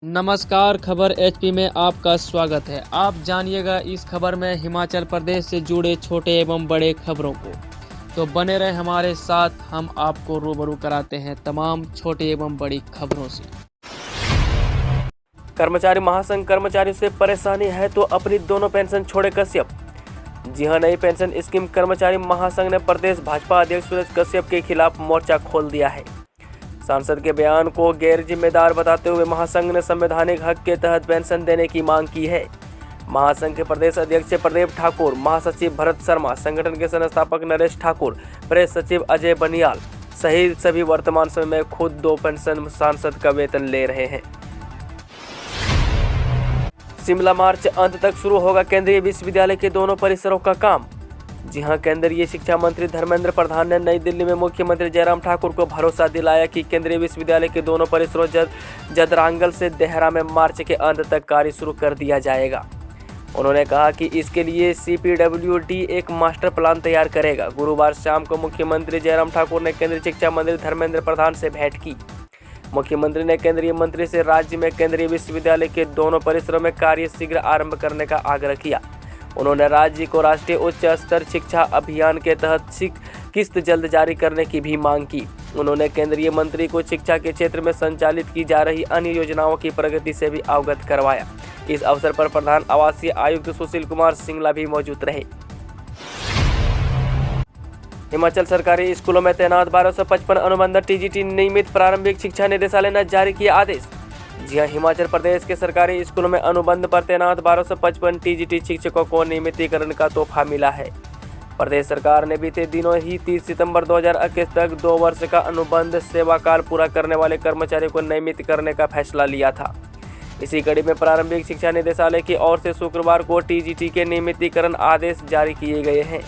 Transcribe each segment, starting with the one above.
नमस्कार, खबर एचपी में आपका स्वागत है। आप जानिएगा इस खबर में हिमाचल प्रदेश से जुड़े छोटे एवं बड़े खबरों को। तो बने रहे हमारे साथ, हम आपको रूबरू कराते हैं तमाम छोटी एवं बड़ी खबरों से। कर्मचारी महासंघ कर्मचारियों से परेशानी है तो अपनी दोनों पेंशन छोड़े कश्यप। जी हां, नई पेंशन स्कीम कर्मचारी महासंघ ने प्रदेश भाजपा अध्यक्ष सुरेश कश्यप के खिलाफ मोर्चा खोल दिया है। सांसद के बयान को गैर जिम्मेदार बताते हुए महासंघ ने संवैधानिक हक के तहत पेंशन देने की मांग की है। महासंघ के प्रदेश अध्यक्ष प्रदेव ठाकुर, महासचिव भरत शर्मा, संगठन के संस्थापक नरेश ठाकुर, प्रेस सचिव अजय बनियाल सहित सभी वर्तमान समय में खुद 2 पेंशन सांसद का वेतन ले रहे हैं। शिमला मार्च अंत तक शुरू होगा केंद्रीय विश्वविद्यालय के दोनों परिसरों का काम। जी हां, केंद्रीय शिक्षा मंत्री धर्मेंद्र प्रधान ने नई दिल्ली में मुख्यमंत्री जयराम ठाकुर को भरोसा दिलाया कि केंद्रीय विश्वविद्यालय के दोनों परिसरों जदरांगल से देहरा में मार्च के अंत तक कार्य शुरू कर दिया जाएगा। उन्होंने कहा कि इसके लिए CPWD एक मास्टर प्लान तैयार करेगा। गुरुवार शाम को मुख्यमंत्री जयराम ठाकुर ने केंद्रीय शिक्षा मंत्री धर्मेंद्र प्रधान से भेंट की। मुख्यमंत्री ने केंद्रीय मंत्री से राज्य में केंद्रीय विश्वविद्यालय के दोनों परिसरों में कार्य शीघ्र आरंभ करने का आग्रह किया। उन्होंने राज्य को राष्ट्रीय उच्च स्तर शिक्षा अभियान के तहत किस्त जल्द जारी करने की भी मांग की। उन्होंने केंद्रीय मंत्री को शिक्षा के क्षेत्र में संचालित की जा रही अन्य योजनाओं की प्रगति से भी अवगत करवाया। इस अवसर पर प्रधान आवासीय आयुक्त सुशील कुमार सिंगला भी मौजूद रहे। हिमाचल सरकारी स्कूलों में तैनात 1255 अनुबंध TGT नियमित प्रारंभिक शिक्षा निदेशालय ने जारी किया आदेश। जी हां, हिमाचल प्रदेश के सरकारी स्कूलों में अनुबंध पर तैनात 1255 TGT शिक्षकों को नियमितीकरण का तोहफा मिला है। प्रदेश सरकार ने बीते दिनों ही 30 सितंबर 2021 तक 2 वर्ष का अनुबंध सेवा काल पूरा करने वाले कर्मचारियों को नियमित करने का फैसला लिया था। इसी कड़ी में प्रारंभिक शिक्षा निदेशालय की ओर से शुक्रवार को TGT के नियमितीकरण आदेश जारी किए गए हैं।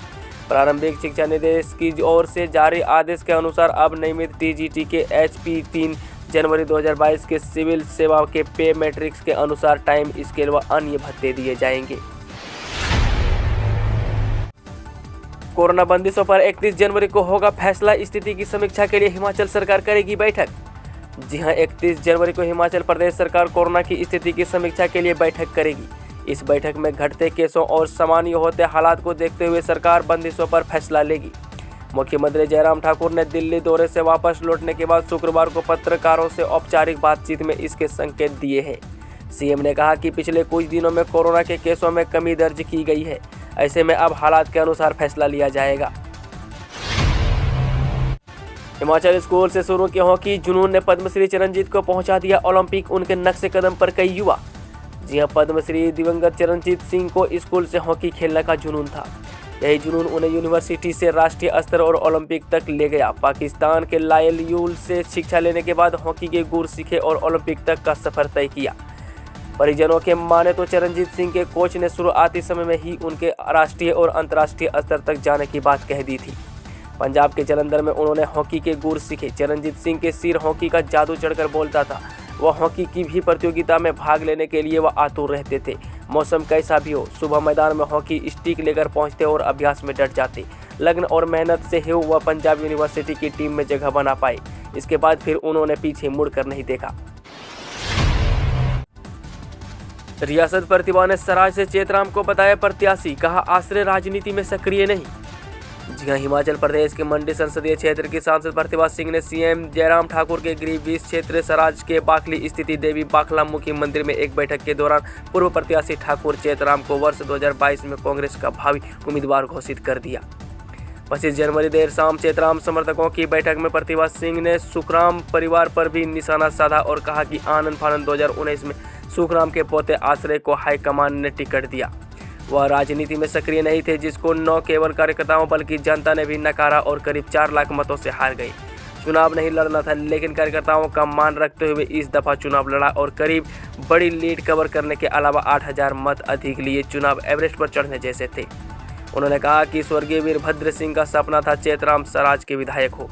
प्रारंभिक शिक्षा निदेश की ओर से जारी आदेश के अनुसार अब नियमित TGT के HP 3 जनवरी 2022 के सिविल सेवा के पे मैट्रिक्स के अनुसार टाइम स्केल व अन्य भत्ते दिए जाएंगे। कोरोना बंदिशों पर 31 जनवरी को होगा फैसला। स्थिति की समीक्षा के लिए हिमाचल सरकार करेगी बैठक। जी हां, 31 जनवरी को हिमाचल प्रदेश सरकार कोरोना की स्थिति की समीक्षा के लिए बैठक करेगी। इस बैठक में घटते केसों और सामान्य होते हालात को देखते हुए सरकार बंदिशों पर फैसला लेगी। मुख्यमंत्री जयराम ठाकुर ने दिल्ली दौरे से वापस लौटने के बाद शुक्रवार को पत्रकारों से औपचारिक बातचीत में इसके संकेत दिए हैं। सीएम ने कहा कि पिछले कुछ दिनों में कोरोना के केसों में कमी दर्ज की गई है। ऐसे में अब हालात के अनुसार फैसला लिया जाएगा। हिमाचल स्कूल से शुरू की हॉकी जुनून ने पद्मश्री चरणजीत को पहुंचा दिया ओलंपिक। उनके नक्शे कदम पर कई युवा। जी हां, पद्मश्री दिवंगत चरणजीत सिंह को स्कूल से हॉकी खेलने का जुनून था। यही जुनून उन्हें यूनिवर्सिटी से राष्ट्रीय स्तर और ओलंपिक तक ले गया। पाकिस्तान के लायल यूल से शिक्षा लेने के बाद हॉकी के गुर सीखे और ओलंपिक तक का सफर तय किया। परिजनों के माने तो चरणजीत सिंह के कोच ने शुरुआती समय में ही उनके राष्ट्रीय और अंतर्राष्ट्रीय स्तर तक जाने की बात कह दी थी। पंजाब के जलंधर में उन्होंने हॉकी के गुर सीखे। चरणजीत सिंह के सिर हॉकी का जादू चढ़कर बोलता था। वह हॉकी की भी प्रतियोगिता में भाग लेने के लिए वह आतुर रहते थे। मौसम कैसा भी हो, सुबह मैदान में हॉकी स्टिक लेकर पहुंचते और अभ्यास में डट जाते। लगन और मेहनत से ही वह पंजाब यूनिवर्सिटी की टीम में जगह बना पाए। इसके बाद फिर उन्होंने पीछे मुड़कर नहीं देखा। रियासत प्रतिभा ने सराज से चेतराम को बताया प्रत्याशी, कहा आश्रय राजनीति में सक्रिय नहीं। जी हां, हिमाचल प्रदेश के मंडी संसदीय क्षेत्र की सांसद प्रतिभा सिंह ने CM जयराम ठाकुर के गृह क्षेत्र सराज के बाखली स्थिति देवी बाखला मुख्य मंदिर में एक बैठक के दौरान पूर्व प्रत्याशी ठाकुर चेतराम को वर्ष 2022 में कांग्रेस का भावी उम्मीदवार घोषित कर दिया। 25 जनवरी देर शाम चेतराम समर्थकों की बैठक में प्रतिभा सिंह ने सुखराम परिवार पर भी निशाना साधा और कहा कि आनंद फानंद 2019 में सुखराम के पोते आश्रय को हाईकमान ने टिकट दिया। वह राजनीति में सक्रिय नहीं थे, जिसको न केवल कार्यकर्ताओं बल्कि जनता ने भी नकारा और करीब 4 लाख मतों से हार गए। चुनाव नहीं लड़ना था, लेकिन कार्यकर्ताओं का मान रखते हुए इस दफा चुनाव लड़ा और करीब बड़ी लीड कवर करने के अलावा 8000 मत अधिक लिए। चुनाव एवरेस्ट पर चढ़ने जैसे थे। उन्होंने कहा कि स्वर्गीय वीरभद्र सिंह का सपना था चेतराम सराज के विधायक हो।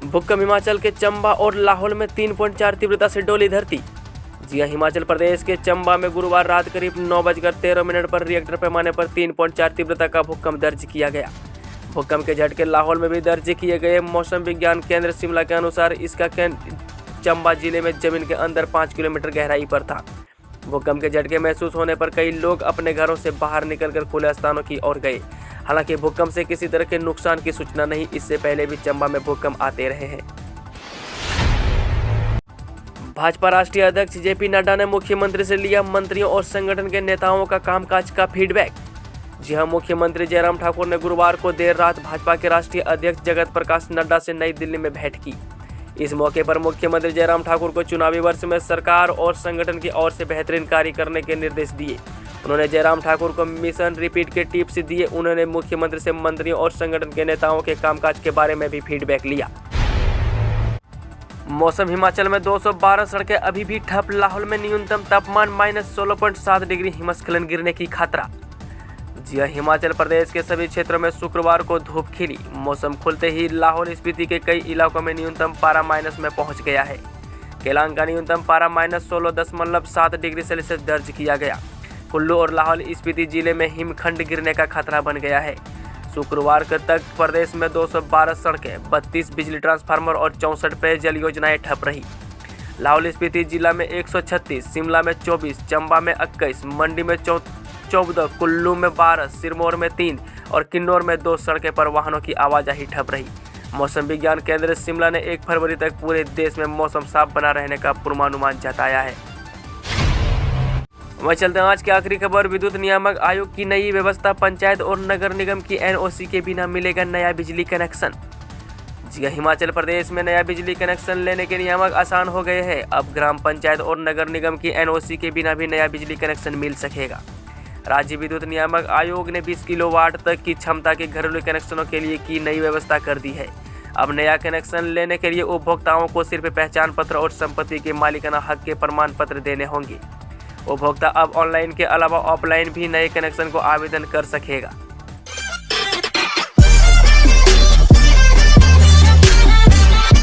भूकंप हिमाचल के चंबा और लाहौल में 3.4 तीव्रता से डोली धरती। जी हां, हिमाचल प्रदेश के चंबा में गुरुवार रात करीब 9:13 पर रिएक्टर पैमाने पर 3.4 तीव्रता का भूकंप दर्ज किया गया। भूकंप के झटके लाहौल में भी दर्ज किए गए। मौसम विज्ञान केंद्र शिमला के अनुसार इसका चंबा जिले में जमीन के अंदर 5 किलोमीटर गहराई पर था। भूकंप के झटके महसूस होने पर कई लोग अपने घरों से बाहर निकलकर खुले स्थानों की ओर गए। हालांकि भूकंप से किसी तरह के नुकसान की सूचना नहीं। इससे पहले भी चंबा में भूकंप आते रहे हैं। भाजपा राष्ट्रीय अध्यक्ष जेपी नड्डा ने मुख्यमंत्री से लिया मंत्रियों और संगठन के नेताओं का कामकाज का फीडबैक। जी हां, मुख्यमंत्री जयराम ठाकुर ने गुरुवार को देर रात भाजपा के राष्ट्रीय अध्यक्ष जगत प्रकाश नड्डा से नई दिल्ली में भेंट की। इस मौके पर मुख्यमंत्री जयराम ठाकुर को चुनावी वर्ष में सरकार और संगठन की ओर से बेहतरीन कार्य करने के निर्देश दिए। उन्होंने जयराम ठाकुर को मिशन रिपीट के टिप्स दिए। उन्होंने मुख्यमंत्री से मंत्रियों और संगठन के नेताओं के कामकाज के बारे में भी फीडबैक लिया। मौसम। हिमाचल में 212 सड़कें अभी भी ठप। लाहौल में न्यूनतम तापमान -16.7 डिग्री। हिमस्खलन गिरने की खतरा। जी हां, हिमाचल प्रदेश के सभी क्षेत्रों में शुक्रवार को धूप खिली। मौसम खुलते ही लाहौल स्पीति के कई इलाकों में न्यूनतम पारा माइनस में पहुंच गया है। केलांग का न्यूनतम पारा -16.7 डिग्री सेल्सियस दर्ज किया गया। कुल्लू और लाहौल स्पीति जिले में हिमखंड गिरने का खतरा बन गया है। शुक्रवार तक प्रदेश में 212 सड़कें, 32 बिजली ट्रांसफार्मर और 64 पेयजल योजनाएं ठप रही। लाहौल स्पीति जिला में 136, शिमला में 24, चंबा में 21, मंडी में 14, कुल्लू में 12, सिरमौर में 3 और किन्नौर में 2 सड़कें पर वाहनों की आवाजाही ठप रही। मौसम विज्ञान केंद्र शिमला ने 1 फरवरी तक पूरे देश में मौसम साफ बना रहने का पूर्वानुमान जताया है। वहीं चलते हैं आज की आखिरी खबर। विद्युत नियामक आयोग की नई व्यवस्था। पंचायत और नगर निगम की एनओसी के बिना मिलेगा नया बिजली कनेक्शन। जी हां, हिमाचल प्रदेश में नया बिजली कनेक्शन लेने के नियामक आसान हो गए हैं। अब ग्राम पंचायत और नगर निगम की एनओसी के बिना भी नया बिजली कनेक्शन मिल सकेगा। राज्य विद्युत नियामक आयोग ने 20 किलोवाट तक की क्षमता के घरेलू कनेक्शनों के लिए की नई व्यवस्था कर दी है। अब नया कनेक्शन लेने के लिए उपभोक्ताओं को सिर्फ पहचान पत्र और संपत्ति के मालिकाना हक के प्रमाण पत्र देने होंगे। उपभोक्ता अब ऑनलाइन के अलावा ऑफलाइन भी नए कनेक्शन को आवेदन कर सकेगा।